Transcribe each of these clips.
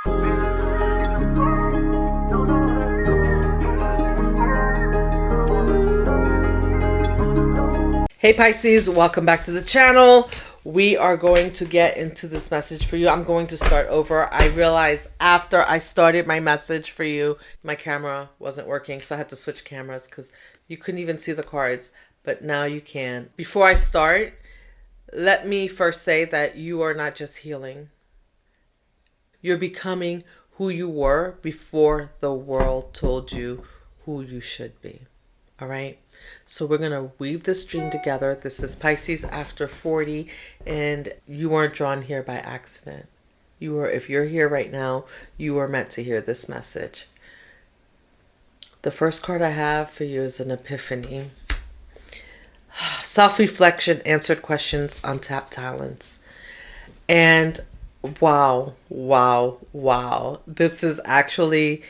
Hey Pisces, welcome back to the channel. We are going to get into this message for you. I'm going to start over. I realized after I started my message for you, my camera wasn't working, so I had to switch cameras because you couldn't even see the cards, but now you can. Before I start, let me first say that you are not just healing. You're becoming who you were before the world told you who you should be. All right? So we're going to weave this dream together. This is Pisces after 40, and you weren't drawn here by accident. You are, if you're here right now, you are meant to hear this message. The first card I have for you is an epiphany. Self-reflection, answered questions, untapped talents. And wow. This is actually,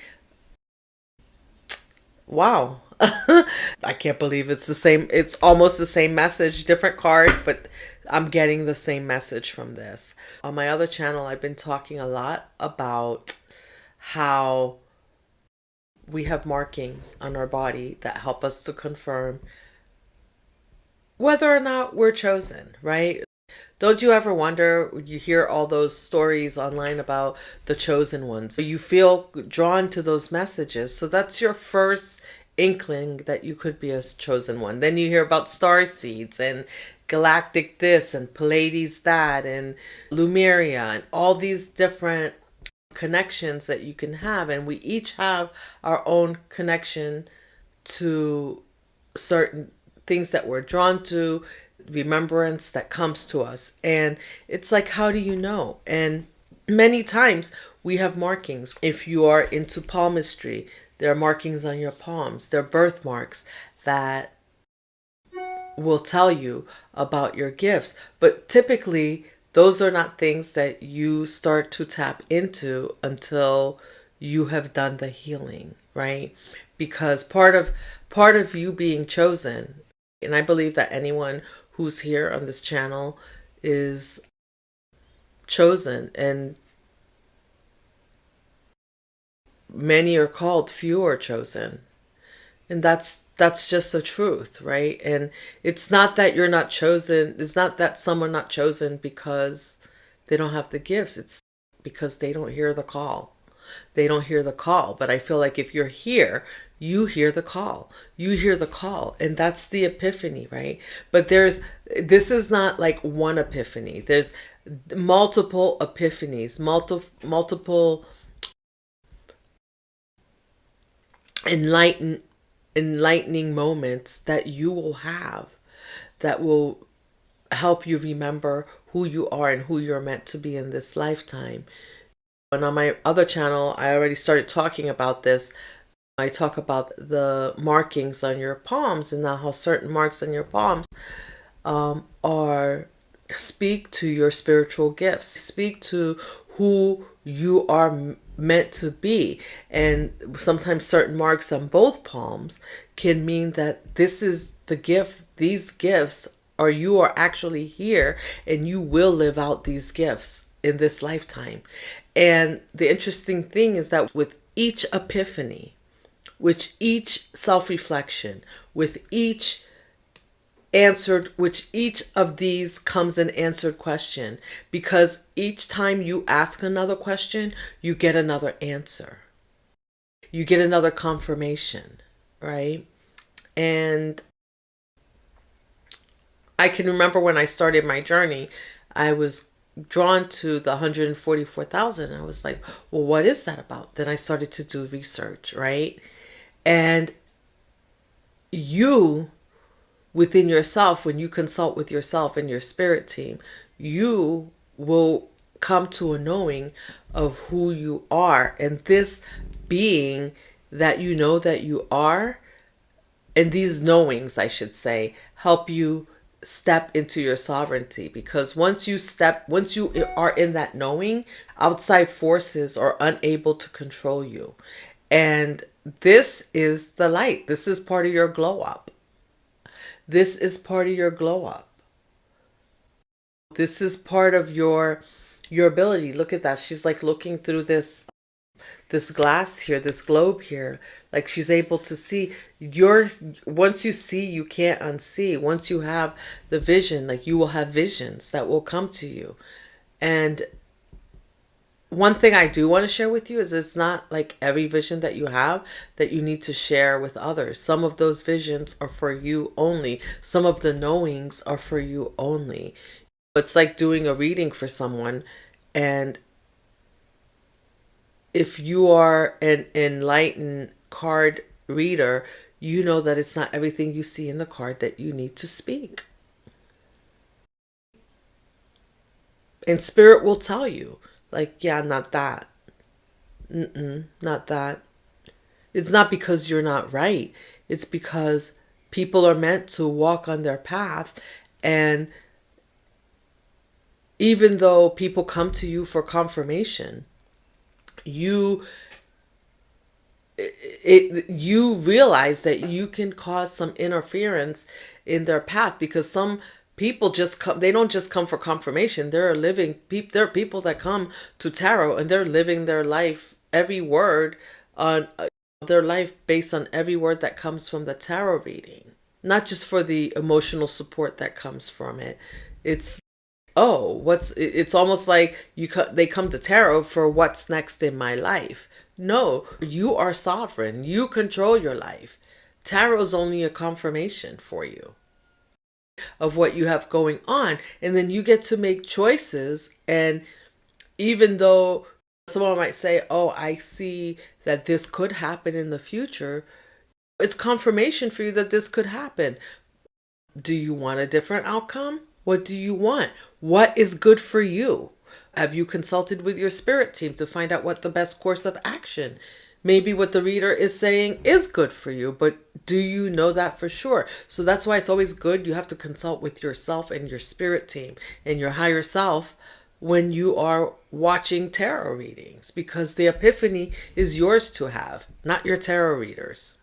wow. I can't believe it's the same. It's almost the same message, different card, but I'm getting the same message from this. On my other channel, I've been talking a lot about how we have markings on our body that help us to confirm whether or not we're chosen, right? Don't you ever wonder, you hear all those stories online about the chosen ones. You feel drawn to those messages. So that's your first inkling that you could be a chosen one. Then you hear about star seeds and galactic this and Pleiades that and Lemuria and all these different connections that you can have. And we each have our own connection to certain things that we're drawn to, remembrance that comes to us. And it's like, how do you know? And many times we have markings. If you are into palmistry, there are markings on your palms. They're birthmarks that will tell you about your gifts. But typically, those are not things that you start to tap into until you have done the healing, right? Because part of you being chosen, and I believe that anyone who's here on this channel is chosen, and many are called, few are chosen. And that's just the truth, right? And it's not that you're not chosen. It's not that someone not chosen because they don't have the gifts. It's because they don't hear the call. They don't hear the call. But I feel like if you're here, you hear the call. You hear the call. And that's the epiphany, right? But this is not like one epiphany. There's multiple epiphanies, multiple enlightening moments that you will have that will help you remember who you are and who you're meant to be in this lifetime. And on my other channel, I already started talking about this. I talk about the markings on your palms and how certain marks on your palms speak to your spiritual gifts, speak to who you are meant to be. And sometimes certain marks on both palms can mean that this is the gift, these gifts, or you are actually here and you will live out these gifts in this lifetime. And the interesting thing is that with each epiphany, with each self-reflection, with each of these comes an answered question, because each time you ask another question, you get another answer. You get another confirmation, right? And I can remember when I started my journey, I was drawn to the 144,000. I was like, well, what is that about? Then I started to do research, right? And you, within yourself, when you consult with yourself and your spirit team, you will come to a knowing of who you are. And this being that you know that you are, and these knowings, I should say, help you step into your sovereignty. Because once you are in that knowing, outside forces are unable to control you. And this is the light. This is part of your glow up. This is part of your glow up. This is part of your your ability. Look at that. She's like looking through this glass here, this globe here. Like she's able to see your, once you see, you can't unsee. Once you have the vision, like you will have visions that will come to you. And one thing I do want to share with you is it's not like every vision that you have that you need to share with others. Some of those visions are for you only. Some of the knowings are for you only. It's like doing a reading for someone, and if you are an enlightened card reader, you know that it's not everything you see in the card that you need to speak. And spirit will tell you, like, yeah, not that. Not that. It's not because you're not right. It's because people are meant to walk on their path. And even though people come to you for confirmation, you you realize that you can cause some interference in their path, because some people just come, they don't just come for confirmation. There are people that come to tarot and they're living their life, every word on their life based on every word that comes from the tarot reading, not just for the emotional support that comes from it. It's, oh, it's almost like they come to tarot for what's next in my life. No, you are sovereign. You control your life. Tarot's only a confirmation for you of what you have going on, and then you get to make choices. And even though someone might say, oh, I see that this could happen in the future, it's confirmation for you that this could happen. Do you want a different outcome? What do you want? What is good for you? Have you consulted with your spirit team to find out what the best course of action? Maybe what the reader is saying is good for you, but do you know that for sure? So that's why it's always good. You have to consult with yourself and your spirit team and your higher self when you are watching tarot readings, because the epiphany is yours to have, not your tarot readers.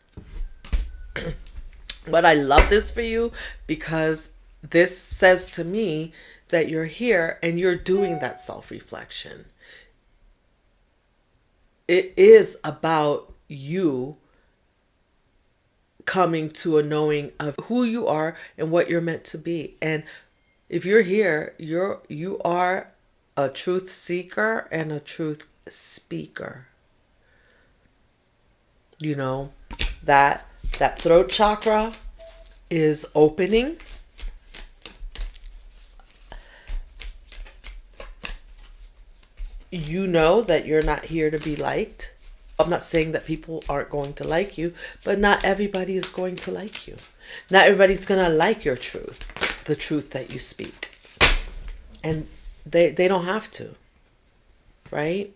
But I love this for you, because this says to me that you're here and you're doing that self-reflection. It is about you coming to a knowing of who you are and what you're meant to be. And if you're here, you are a truth seeker and a truth speaker. You know, that throat chakra is opening. You know that you're not here to be liked. I'm not saying that people aren't going to like you, but not everybody is going to like you. Not everybody's going to like your truth, the truth that you speak. And they don't have to, right?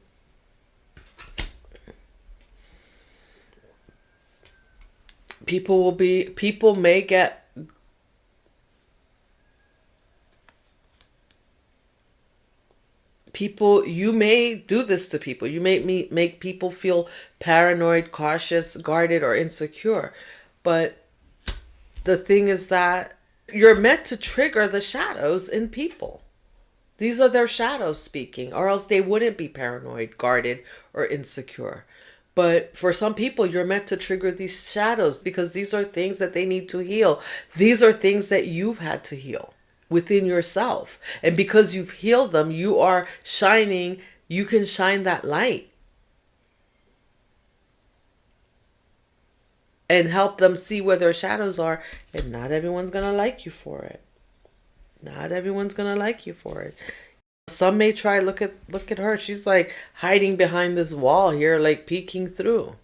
People may get, people, you may do this to people. You may make people feel paranoid, cautious, guarded, or insecure. But the thing is that you're meant to trigger the shadows in people. These are their shadows speaking, or else they wouldn't be paranoid, guarded, or insecure. But for some people, you're meant to trigger these shadows because these are things that they need to heal. These are things that you've had to heal within yourself. And because you've healed them, you are shining, you can shine that light and help them see where their shadows are. And not everyone's going to like you for it. Not everyone's going to like you for it. Some may try, look at her. She's like hiding behind this wall here, like peeking through.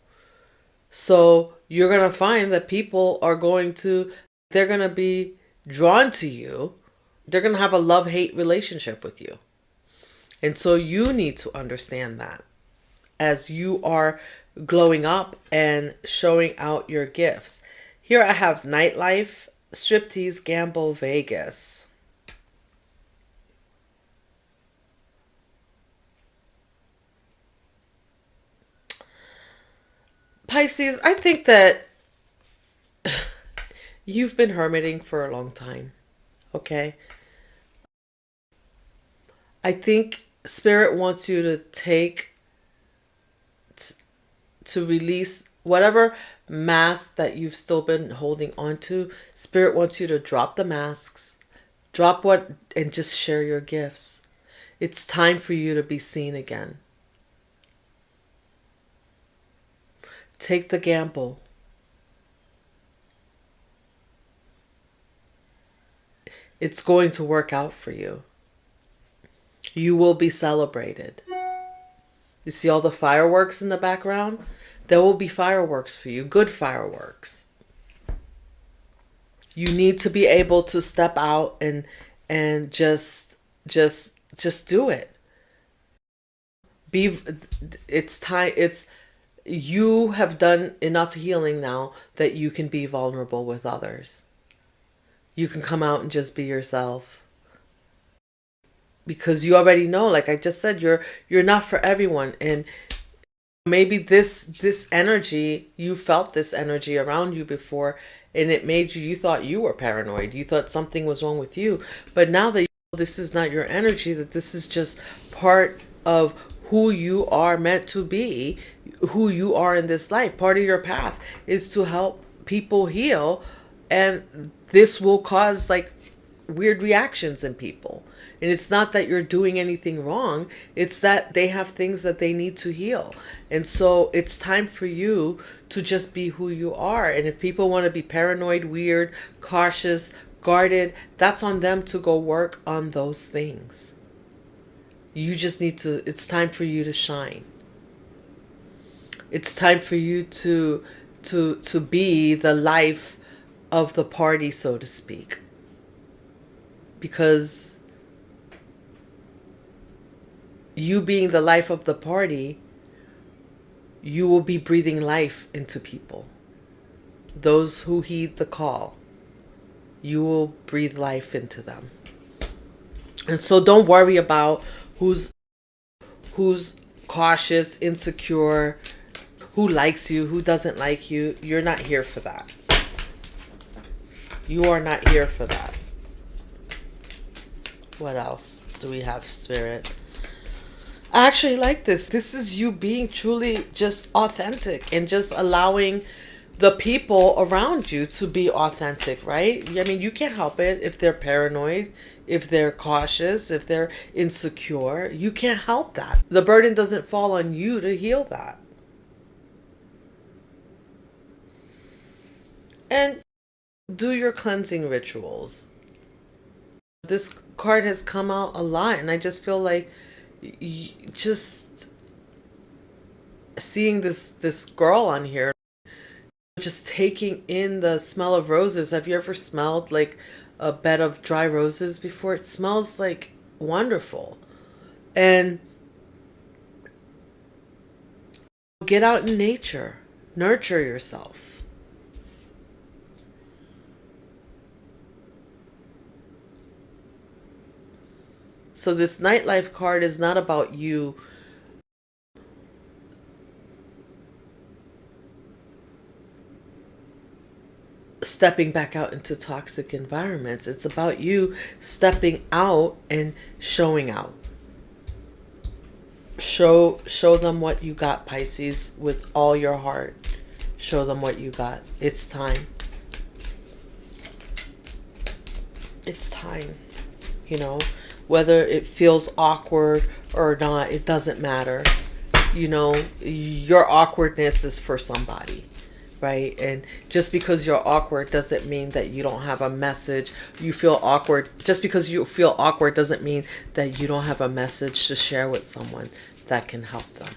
So you're going to find that people are they're going to be drawn to you. They're going to have a love-hate relationship with you. And so you need to understand that as you are glowing up and showing out your gifts. Here I have nightlife, striptease, gamble, Vegas. Pisces, I think that you've been hermiting for a long time. Okay? I think Spirit wants you to to release whatever mask that you've still been holding on to. Spirit wants you to drop the masks, drop what, and just share your gifts. It's time for you to be seen again. Take the gamble. It's going to work out for you. You will be celebrated. You see all the fireworks in the background? There will be fireworks for you, good fireworks. You need to be able to step out and just do it. Be it's time it's you have done enough healing now that you can be vulnerable with others. You can come out and just be yourself. Because you already know, like I just said, you're not for everyone. And maybe this energy, you felt this energy around you before, and it made you thought you were paranoid. You thought something was wrong with you. But now that you know this is not your energy, that this is just part of who you are meant to be, who you are in this life. Part of your path is to help people heal, and this will cause like weird reactions in people. And it's not that you're doing anything wrong. It's that they have things that they need to heal. And so it's time for you to just be who you are. And if people want to be paranoid, weird, cautious, guarded, that's on them to go work on those things. You just need to, it's time for you to shine. It's time for you to be the life of the party, so to speak. Because you being the life of the party, you will be breathing life into people. Those who heed the call, you will breathe life into them. And so don't worry about who's cautious, insecure, who likes you, who doesn't like you. You're not here for that. You are not here for that. What else do we have, Spirit? I actually like this. This is you being truly just authentic and just allowing the people around you to be authentic, right? I mean, you can't help it if they're paranoid, if they're cautious, if they're insecure. You can't help that. The burden doesn't fall on you to heal that. And do your cleansing rituals. This card has come out a lot, and I just feel like just seeing this girl on here just taking in the smell of roses. Have you ever smelled like a bed of dry roses before? It smells like wonderful. And get out in nature, nurture yourself. So this nightlife card is not about you stepping back out into toxic environments. It's about you stepping out and showing out. Show them what you got, Pisces, with all your heart. Show them what you got. It's time. It's time. You know, whether it feels awkward or not, it doesn't matter. You know, your awkwardness is for somebody, right? And just because you're awkward doesn't mean that you don't have a message. You feel awkward. Just because you feel awkward doesn't mean that you don't have a message to share with someone that can help them.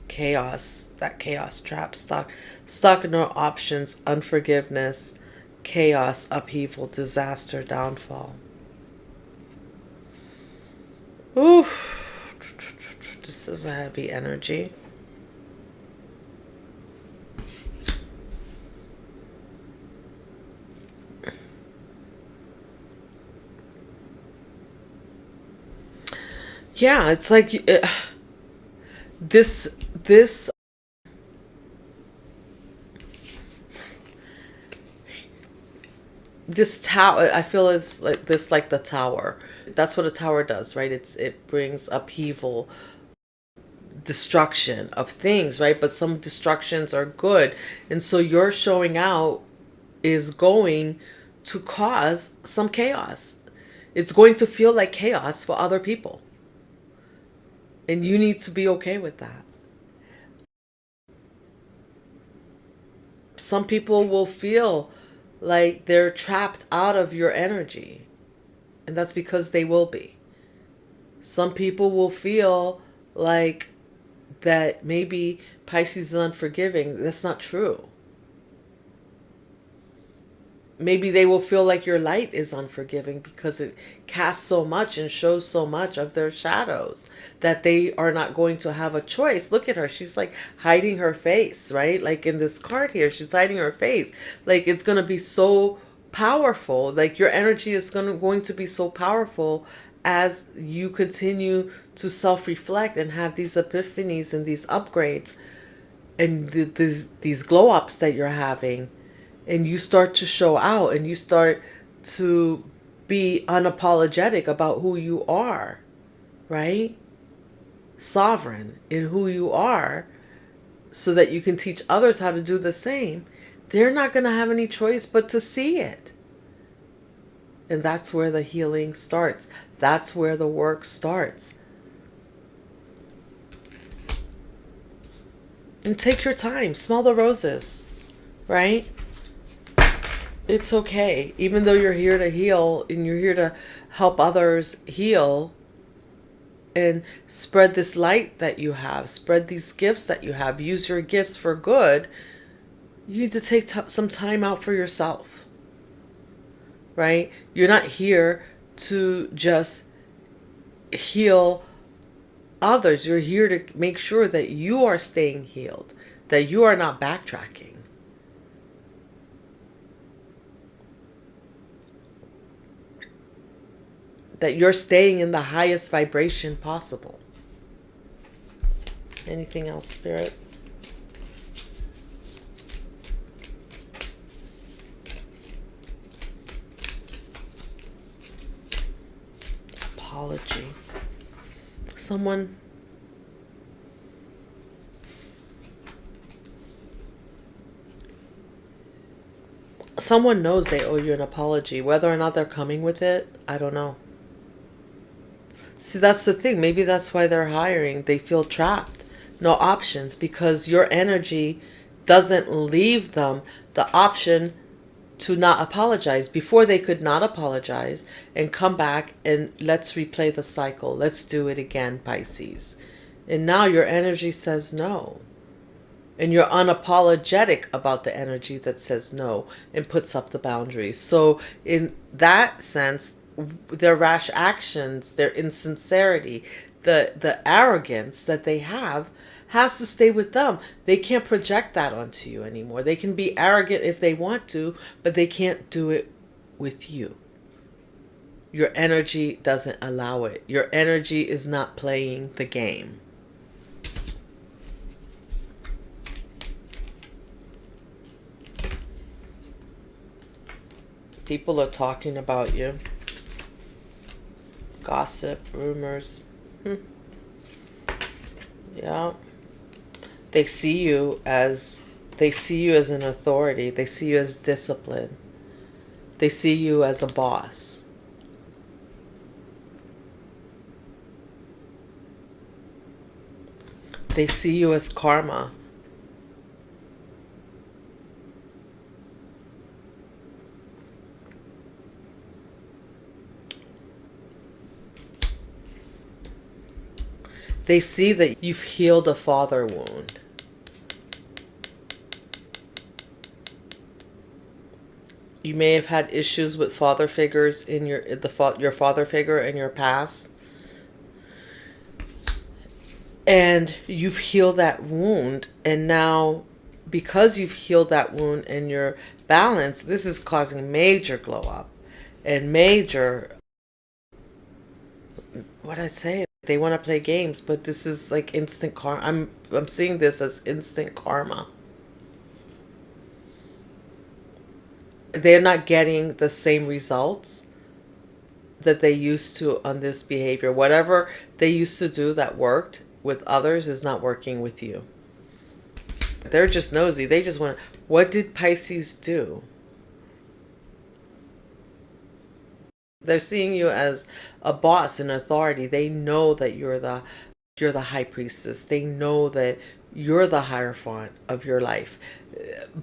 Chaos. That chaos trap. Stuck no options. Unforgiveness. Chaos, upheaval, disaster, downfall. Oof. This is a heavy energy. Yeah, it's like this this tower, I feel it's like this, like the tower. That's what a tower does, right? It brings upheaval, destruction of things, right? But some destructions are good. And so your showing out is going to cause some chaos. It's going to feel like chaos for other people. And you need to be okay with that. Some people will feel like they're trapped out of your energy, and that's because they will be. Some people will feel like that maybe Pisces is unforgiving. That's not true. Maybe they will feel like your light is unforgiving because it casts so much and shows so much of their shadows that they are not going to have a choice. Look at her. She's like hiding her face, right? Like in this card here, she's hiding her face. Like it's going to be so powerful. Like your energy is going to be so powerful as you continue to self-reflect and have these epiphanies and these upgrades and these glow ups that you're having, and you start to show out and you start to be unapologetic about who you are, right? Sovereign in who you are, so that you can teach others how to do the same. They're not going to have any choice but to see it. And that's where the healing starts. That's where the work starts. And take your time. Smell the roses, right? It's okay. Even though you're here to heal and you're here to help others heal and spread this light that you have, spread these gifts that you have, use your gifts for good, you need to take some time out for yourself, right? You're not here to just heal others. You're here to make sure that you are staying healed, that you are not backtracking. That you're staying in the highest vibration possible. Anything else, Spirit? Apology. Someone knows they owe you an apology. Whether or not they're coming with it, I don't know. See, that's the thing. Maybe that's why they're hiring. They feel trapped. No options, because your energy doesn't leave them the option to not apologize. Before, they could not apologize and come back and let's replay the cycle. Let's do it again, Pisces. And now your energy says no. And you're unapologetic about the energy that says no and puts up the boundaries. So in that sense, their rash actions, their insincerity, the arrogance that they have has to stay with them. They can't project that onto you anymore. They can be arrogant if they want to, but they can't do it with you. Your energy doesn't allow it. Your energy is not playing the game. People are talking about you. Gossip, rumors. Yeah. They see you as an authority. They see you as discipline. They see you as a boss. They see you as karma. They see that you've healed a father wound. You may have had issues with father figures in your father figure in your past. And you've healed that wound, and now because you've healed that wound and you're balanced, this is causing major glow up and major, what I'd say, they want to play games, but this is like instant karma. I'm seeing this as instant karma. they're not getting the same results that they used to on this behavior. Whatever they used to do that worked with others is not working with you. They're just nosy. They just want to, what did Pisces do? They're seeing you as a boss, an authority. They know that you're the high priestess. They know that you're the hierophant of your life.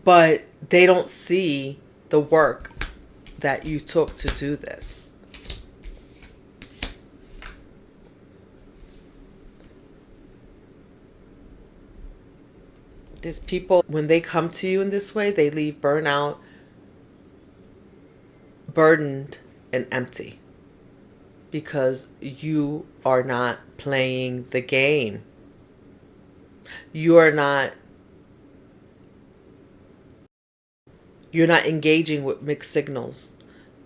But they don't see the work that you took to do this. These people, when they come to you in this way, they leave burnout, burdened, and empty because you are not playing the game. You're not engaging with mixed signals.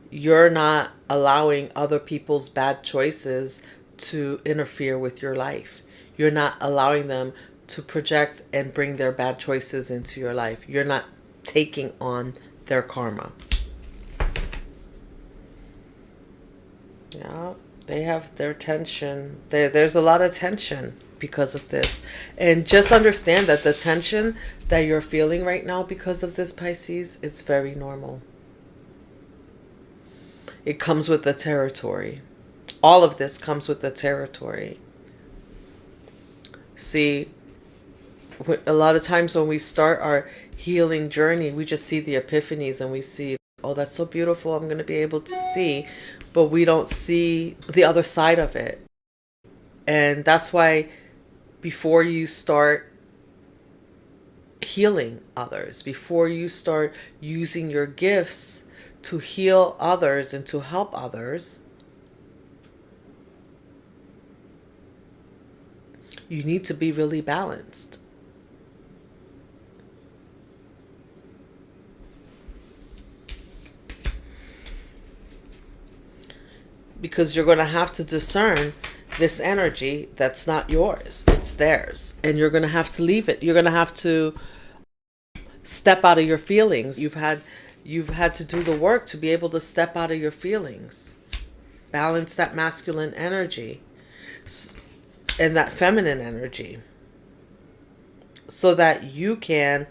You're not allowing other people's bad choices to interfere with your life. You're not allowing them to project and bring their bad choices into your life. You're not taking on their karma. Yeah, they have their tension. There's a lot of tension because of this. And just understand that the tension that you're feeling right now because of this, Pisces, it's very normal. It comes with the territory. All of this comes with the territory. See, a lot of times when we start our healing journey, we just see the epiphanies and we see, oh, that's so beautiful, I'm going to be able to see. But we don't see the other side of it. And that's why before you start healing others, before you start using your gifts to heal others and to help others, you need to be really balanced. Because you're going to have to discern this energy that's not yours. It's theirs. And you're going to have to leave it. You're going to have to step out of your feelings. You've had to do the work to be able to step out of your feelings. Balance that masculine energy and that feminine energy so that you can,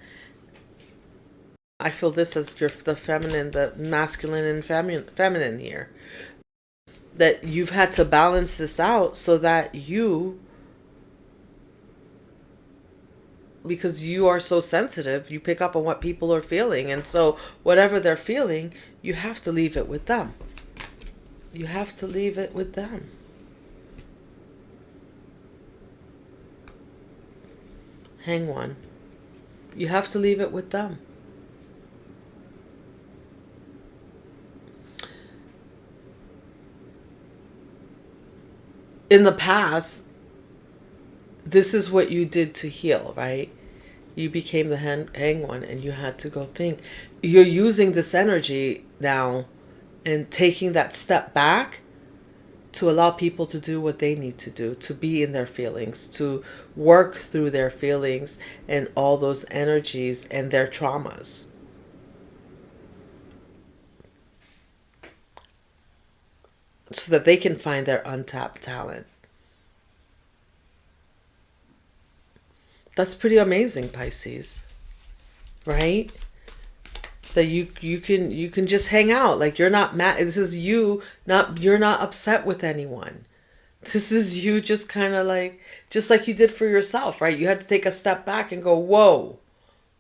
I feel this as the feminine, the masculine and feminine here, that you've had to balance this out so that because you are so sensitive, you pick up on what people are feeling. And so whatever they're feeling, you have to leave it with them. You have to leave it with them. Hang one. You have to leave it with them. In the past, this is what you did to heal, right? You became the hang one and you had to go think. You're using this energy now and taking that step back to allow people to do what they need to do, to be in their feelings, to work through their feelings and all those energies and their traumas. So that they can find their untapped talent. That's pretty amazing, Pisces. Right? That you can just hang out. Like, you're not mad. This is you, you're not upset with anyone. This is you just kind of like, just like you did for yourself, right? You had to take a step back and go, whoa,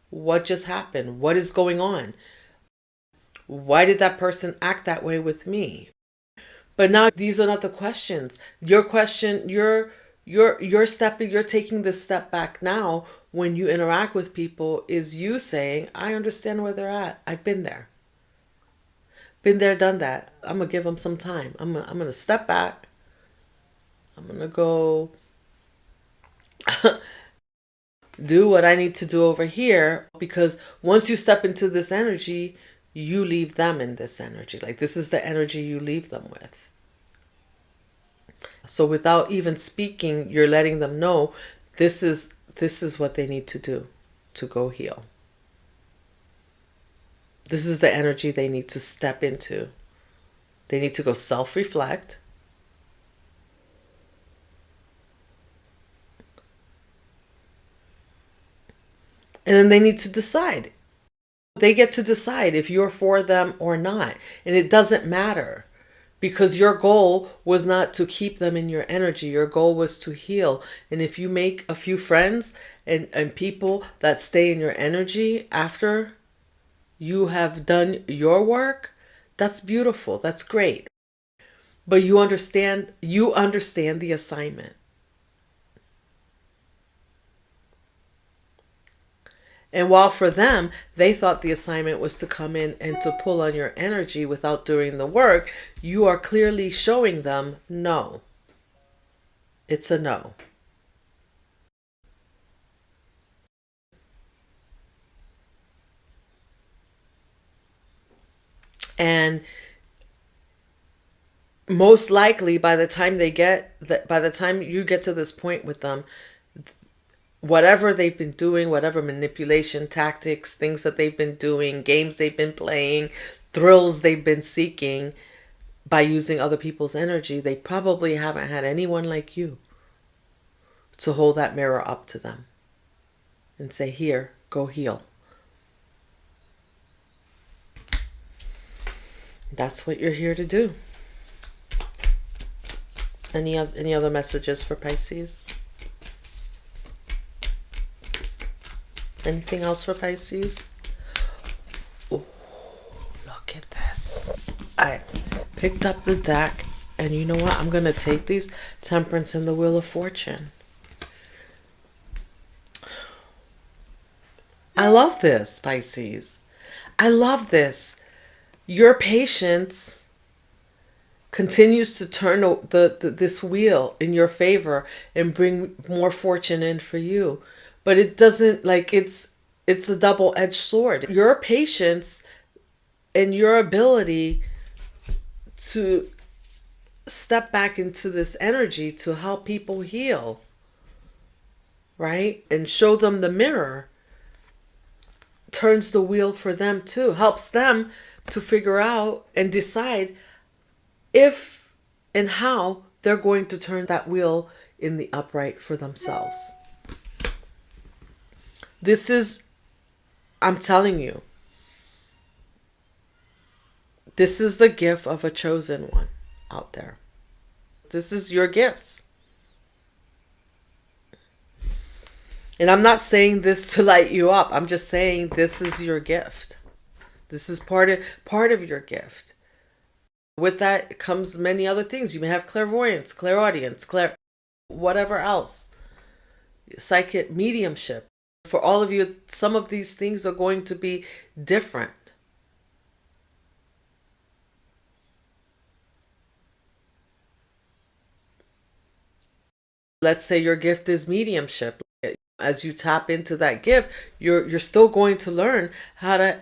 what just happened? What is going on? Why did that person act that way with me? But now these are not the questions. Your question, you're taking this step back now when you interact with people is you saying, I understand where they're at. I've been there. Been there, done that. I'm going to give them some time. I'm going to step back. I'm going to go do what I need to do over here, because once you step into this energy, you leave them in this energy. Like, this is the energy you leave them with. So without even speaking, you're letting them know this is what they need to do to go heal. This is the energy they need to step into. They need to go self-reflect. And then they need to decide. They get to decide if you're for them or not. And it doesn't matter, because your goal was not to keep them in your energy. Your goal was to heal. And if you make a few friends and people that stay in your energy after you have done your work, that's beautiful. That's great. But you understand the assignment. And while for them, they thought the assignment was to come in and to pull on your energy without doing the work, you are clearly showing them no. It's a no. And most likely by the time you get to this point with them, whatever they've been doing, whatever manipulation tactics, things that they've been doing, games they've been playing, thrills they've been seeking by using other people's energy, they probably haven't had anyone like you to hold that mirror up to them and say, here, go heal. That's what you're here to do. Any other messages for Pisces? Anything else for Pisces? Oh, look at this. I picked up the deck, and you know what? I'm going to take these. Temperance and the Wheel of Fortune. I love this, Pisces. I love this. Your patience continues to turn this wheel in your favor and bring more fortune in for you. But it doesn't, like, it's a double-edged sword. Your patience and your ability to step back into this energy to help people heal, right? And show them the mirror turns the wheel for them too. Helps them to figure out and decide if and how they're going to turn that wheel in the upright for themselves. This is, I'm telling you, this is the gift of a chosen one out there. This is your gifts. And I'm not saying this to light you up. I'm just saying this is your gift. This is part of your gift. With that comes many other things. You may have clairvoyance, clairaudience, whatever else. Psychic mediumship. For all of you, some of these things are going to be different. Let's say your gift is mediumship. As you tap into that gift, you're still going to learn how to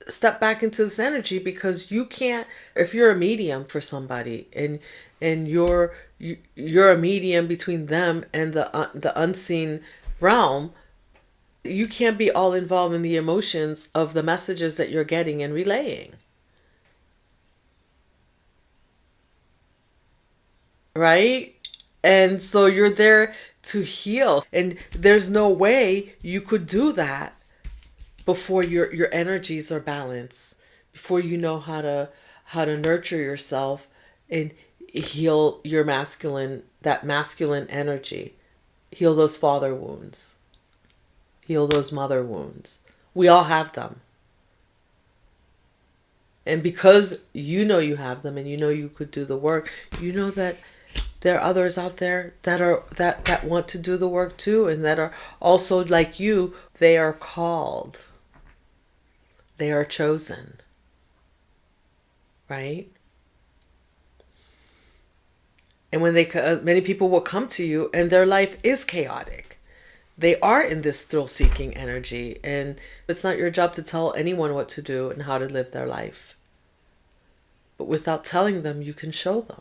step back into this energy, because you can't, if you're a medium for somebody and you're a medium between them and the unseen realm, you can't be all involved in the emotions of the messages that you're getting and relaying. Right? And so you're there to heal. And there's no way you could do that before your energies are balanced, before you know how to nurture yourself and heal your masculine energy, heal those father wounds, heal those mother wounds. We all have them. And because you know you have them and you know you could do the work, you know that there are others out there that want to do the work too, and that are also like you. They are called. They are chosen. Right? And when many people will come to you and their life is chaotic. They are in this thrill-seeking energy, and it's not your job to tell anyone what to do and how to live their life. But without telling them, you can show them.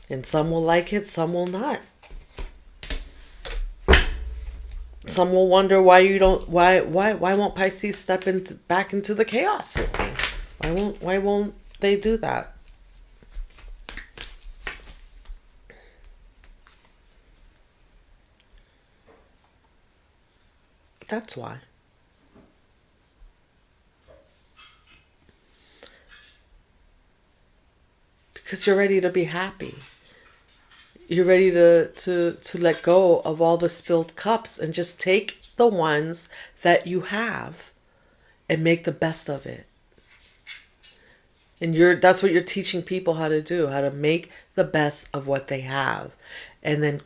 And some will like it, some will not. some will wonder why you don't, why won't Pisces step back into the chaos with me? Why won't they do that? That's why. Because you're ready to be happy. You're ready to let go of all the spilled cups and just take the ones that you have and make the best of it. And that's what you're teaching people how to do, how to make the best of what they have. And then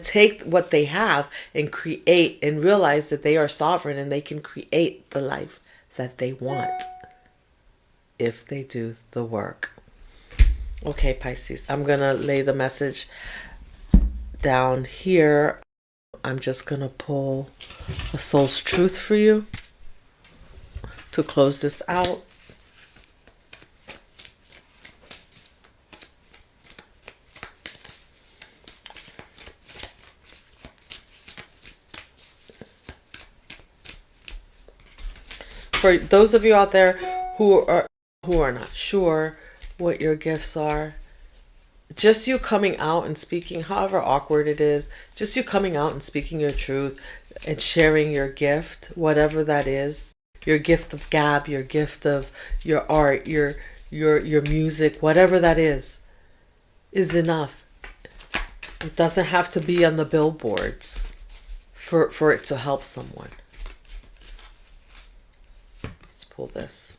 take what they have and create and realize that they are sovereign and they can create the life that they want if they do the work. Okay, Pisces, I'm going to lay the message down here. I'm just going to pull a soul's truth for you to close this out. For those of you out there who are not sure what your gifts are, just you coming out and speaking, however awkward it is, just you coming out and speaking your truth and sharing your gift, whatever that is, your gift of gab, your gift of your art, your music, whatever that is enough. It doesn't have to be on the billboards for it to help someone. Let's pull this.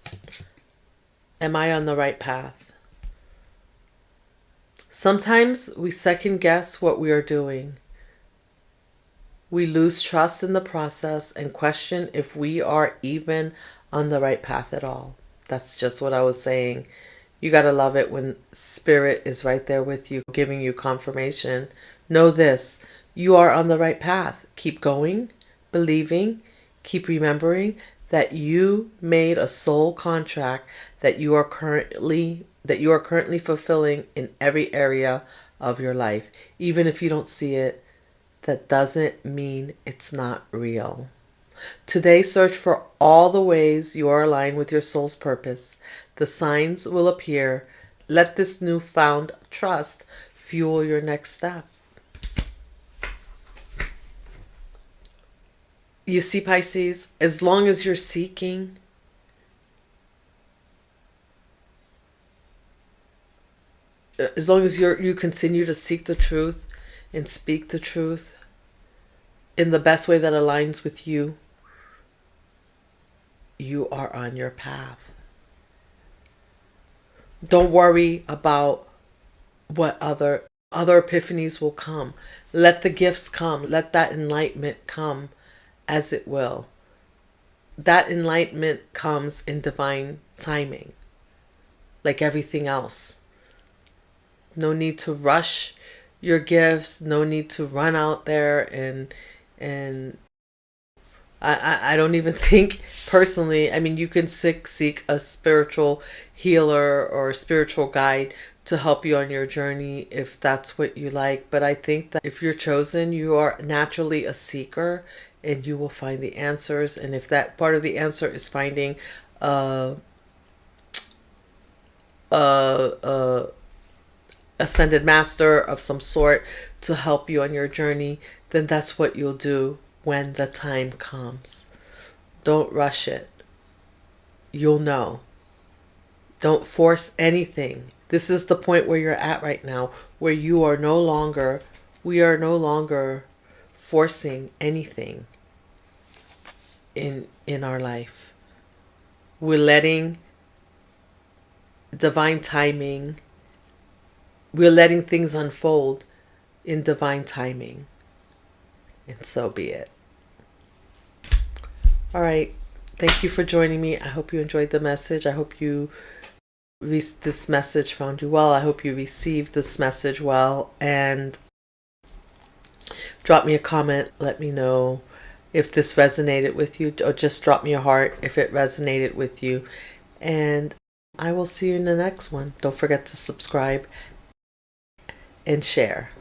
Am I on the right path? Sometimes we second guess what we are doing. We lose trust in the process and question if we are even on the right path at all. That's just what I was saying. You got to love it when Spirit is right there with you, giving you confirmation. Know this, you are on the right path. Keep going, believing, keep remembering that you made a soul contract that you are currently fulfilling in every area of your life. Even if you don't see it, that doesn't mean it's not real. Today, search for all the ways you are aligned with your soul's purpose. The signs will appear. Let this newfound trust fuel your next step. You see, Pisces, as long as you're seeking, as long as you continue to seek the truth and speak the truth in the best way that aligns with you, you are on your path. Don't worry about what other epiphanies will come. Let the gifts come. Let that enlightenment come as it will. That enlightenment comes in divine timing, like everything else. No need to rush your gifts. No need to run out there and I don't even think personally, I mean, you can seek a spiritual healer or a spiritual guide to help you on your journey if that's what you like. But I think that if you're chosen, you are naturally a seeker and you will find the answers. And if that part of the answer is finding ascended master of some sort to help you on your journey, then that's what you'll do when the time comes. Don't rush it. You'll know. Don't force anything. This is the point where you're at right now, where we are no longer forcing anything in our life. We're letting divine timing, we're letting things unfold in divine timing. And so be it. All right. Thank you for joining me. I hope you enjoyed the message. I hope this message found you well. I hope you received this message well. And drop me a comment. Let me know if this resonated with you. Or just drop me a heart if it resonated with you. And I will see you in the next one. Don't forget to subscribe and share.